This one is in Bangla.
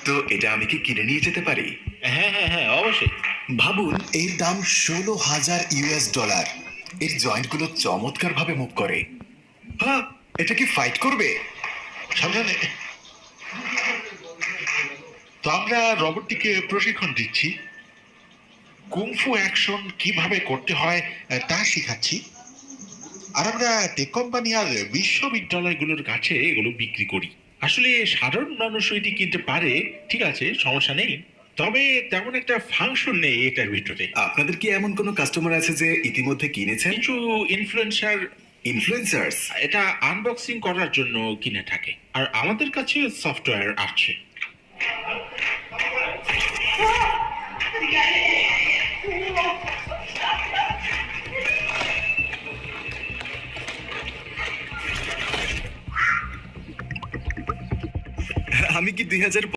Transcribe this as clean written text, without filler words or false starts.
তো এটা আমি কি কিনে নিয়ে যেতে পারি? হ্যাঁ হ্যাঁ হ্যাঁ, অবশ্যই। ভাবুন, এর দাম $16,000। এর জয়েন্টগুলো চমৎকার ভাবে মুভ করে। হ্যাঁ, এটা কি ফাইট করবে? সাবধানে। তো আমরা রোবটটিকে প্রশিক্ষণ দিচ্ছি, কুংফু অ্যাকশন কিভাবে করতে হয় তা শেখাচ্ছি। আর আমরা টেক কোম্পানি আর বিশ্ববিদ্যালয়গুলোর কাছে এগুলো বিক্রি করি। আসলে সাধারণ মানুষ এটি কিনতে পারে, ঠিক আছে, সমস্যা নেই, তবে তেমন একটা ফাংশন নেই এটার ভিতরে। আপনাদের কি এমন কোনো কাস্টমার আছে যে ইতিমধ্যে কিনেছেন? কিছু ইনফ্লুয়েন্সার ইনফ্লুয়েন্সার্স? এটা আনবক্সিং করার জন্য কিনে থাকে, আর আমাদের কাছে সফটওয়্যার আছে। আমি কি 2000